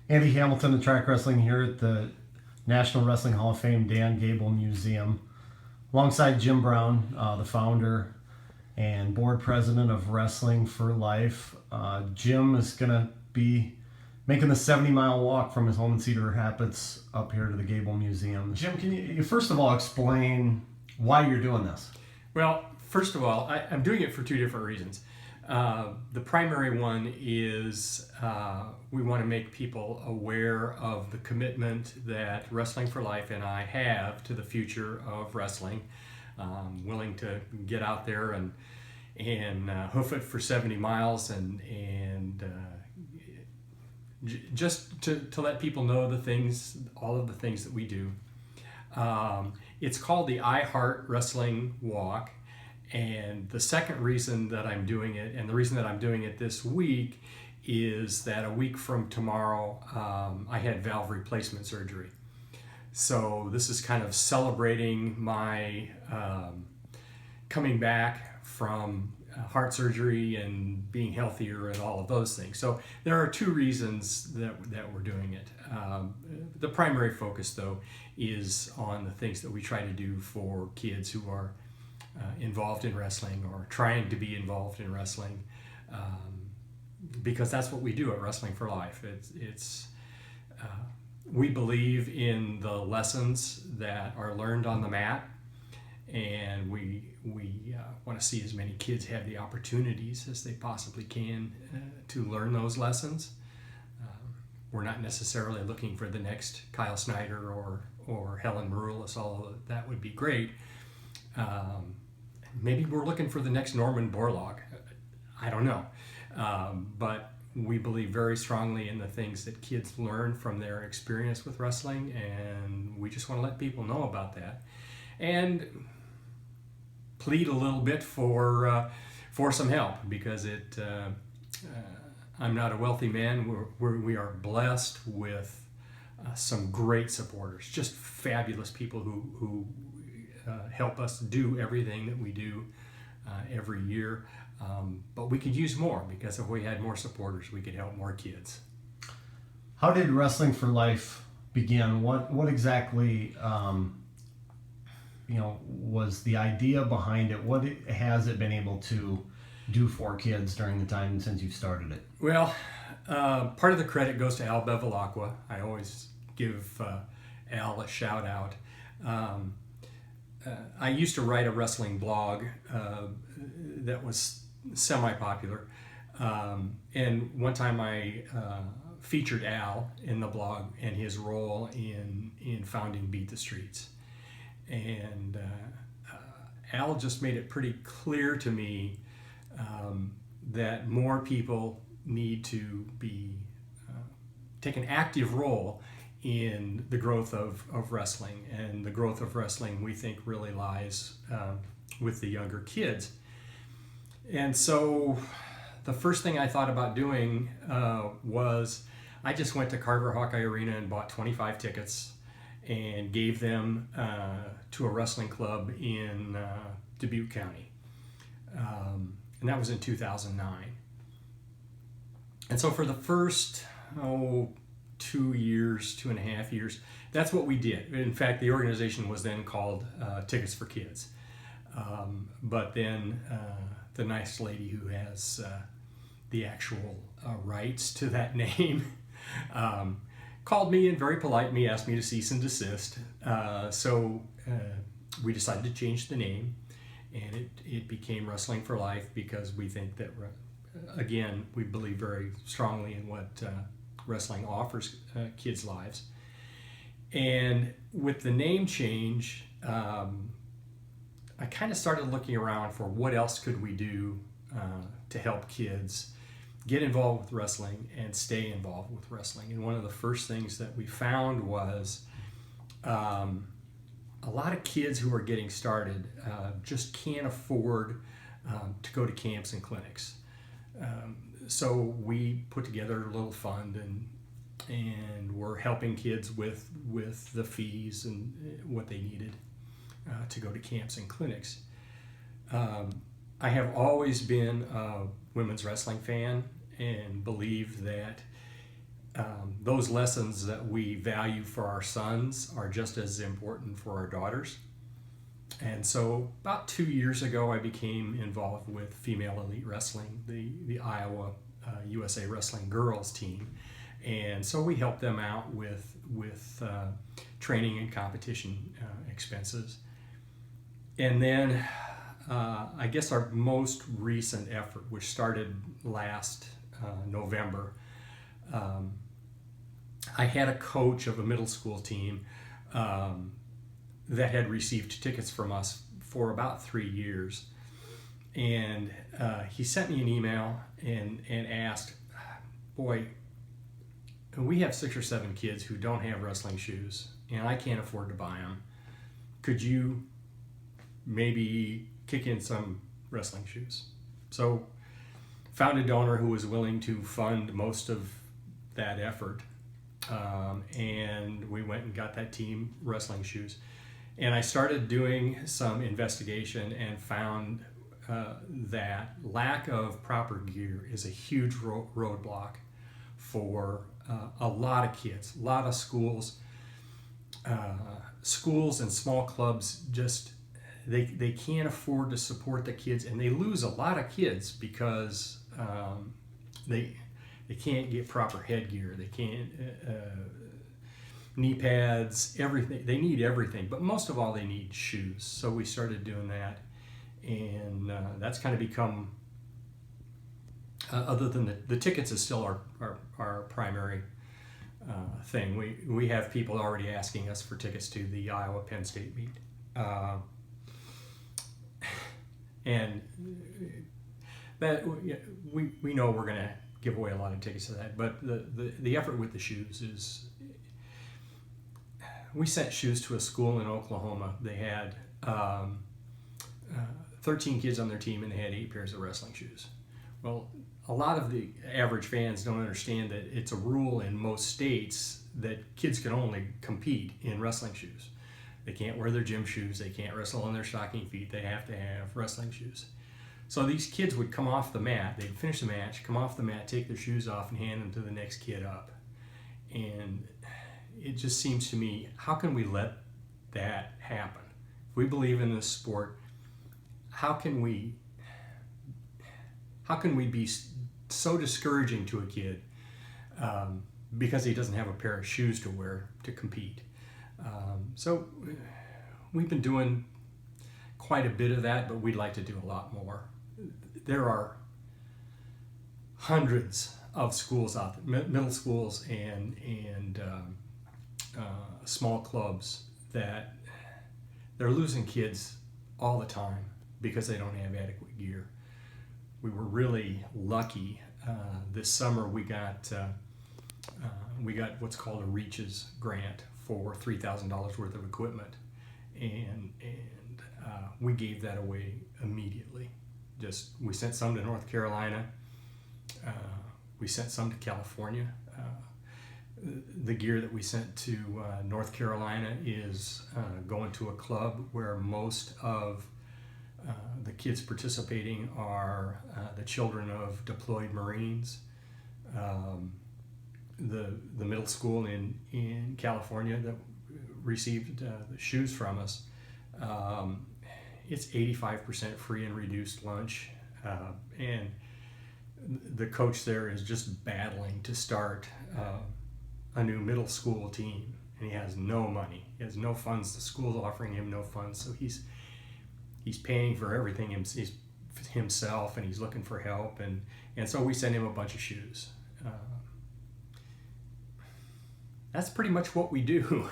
Andy Hamilton of Track Wrestling here at the National Wrestling Hall of Fame Dan Gable Museum, alongside Jim Brown, the founder and board president of Wrestling for Life. Jim is going to be making the 70-mile walk from his home in Cedar Rapids up here to the Gable Museum. Jim, can you first of all explain why you're doing this? Well, first of all, I'm doing it for two different reasons. The primary one is we want to make people aware of the commitment that Wrestling for Life and I have to the future of wrestling. Willing to get out there and hoof it for 70 miles and just to let people know all of the things that we do. It's called the I Heart Wrestling Walk. And the second reason that I'm doing it, and the reason that I'm doing it this week, is that a week from tomorrow, I had valve replacement surgery. So this is kind of celebrating my coming back from heart surgery and being healthier and all of those things. So there are two reasons that we're doing it. The primary focus, though, is on the things that we try to do for kids who are involved in wrestling or trying to be involved in wrestling, because that's what we do at Wrestling for Life. We believe in the lessons that are learned on the mat, and we want to see as many kids have the opportunities as they possibly can to learn those lessons. We're not necessarily looking for the next Kyle Snyder or Helen Maroulis, although that would be great. Maybe we're looking for the next Norman Borlaug. I don't know. But we believe very strongly in the things that kids learn from their experience with wrestling, and we just want to let people know about that. And plead a little bit for some help, because I'm not a wealthy man. We are blessed with some great supporters, just fabulous people who help us do everything that we do every year. But we could use more, because if we had more supporters, we could help more kids. How did Wrestling for Life begin? What exactly was the idea behind it? What has it been able to do for kids during the time since you've started it? Well, part of the credit goes to Al Bevilacqua. I always give Al a shout out. I used to write a wrestling blog that was semi-popular, and one time I featured Al in the blog and his role in founding Beat the Streets. And Al just made it pretty clear to me that more people need to take an active role in the growth of wrestling, and the growth of wrestling, we think, really lies with the younger kids. And so the first thing I thought about doing was I just went to Carver Hawkeye Arena and bought 25 tickets and gave them to a wrestling club in Dubuque County. And that was in 2009. And so for the first 2.5 years, that's what we did. In fact, the organization was then called Tickets for Kids. But then the nice lady who has the actual rights to that name called me and very politely asked me to cease and desist. So we decided to change the name, and it became Wrestling for Life, because we think that, again, we believe very strongly in what wrestling offers kids' lives. And with the name change, I kind of started looking around for what else could we do to help kids get involved with wrestling and stay involved with wrestling. And one of the first things that we found was a lot of kids who are getting started just can't afford to go to camps and clinics. So we put together a little fund, and we're helping kids with the fees and what they needed to go to camps and clinics. I have always been a women's wrestling fan and believe that those lessons that we value for our sons are just as important for our daughters. And so about 2 years ago, I became involved with Female Elite Wrestling, the Iowa USA Wrestling girls team. And so we help them out with training and competition expenses. And then I guess our most recent effort, which started last November, I had a coach of a middle school team that had received tickets from us for about 3 years. And he sent me an email and asked, boy, we have 6 or 7 kids who don't have wrestling shoes, and I can't afford to buy them. Could you maybe kick in some wrestling shoes? So found a donor who was willing to fund most of that effort. And we went and got that team wrestling shoes. And I started doing some investigation and found that lack of proper gear is a huge roadblock for a lot of kids, a lot of schools. Schools and small clubs just, they can't afford to support the kids, and they lose a lot of kids because they can't get proper headgear. They can't knee pads, everything. They need everything, but most of all, they need shoes. So we started doing that, and that's kind of become, other than the tickets is still our primary thing. We have people already asking us for tickets to the Iowa Penn State meet. And that we know we're going to give away a lot of tickets to that, but the effort with the shoes is, we sent shoes to a school in Oklahoma. They had 13 kids on their team, and they had 8 pairs of wrestling shoes. Well, a lot of the average fans don't understand that it's a rule in most states that kids can only compete in wrestling shoes. They can't wear their gym shoes. They can't wrestle in their stocking feet. They have to have wrestling shoes. So these kids would come off the mat. They'd finish the match, come off the mat, take their shoes off, and hand them to the next kid up. And it just seems to me, how can we let that happen? If we believe in this sport, how can we be so discouraging to a kid because he doesn't have a pair of shoes to wear to compete? So we've been doing quite a bit of that, but we'd like to do a lot more. There are hundreds of schools out there, middle schools and small clubs, that they're losing kids all the time because they don't have adequate gear. We were really lucky. This summer we got what's called a REACHES grant for $3,000 worth of equipment, and we gave that away immediately. We sent some to North Carolina. We sent some to California. The gear that we sent to North Carolina is going to a club where most of the kids participating are the children of deployed Marines. The middle school in California that received the shoes from us, it's 85% free and reduced lunch, and the coach there is just battling to start a new middle school team, and he has no money. He has no funds. The school's offering him no funds, so he's paying for everything himself, and he's looking for help, and so we send him a bunch of shoes. That's pretty much what we do.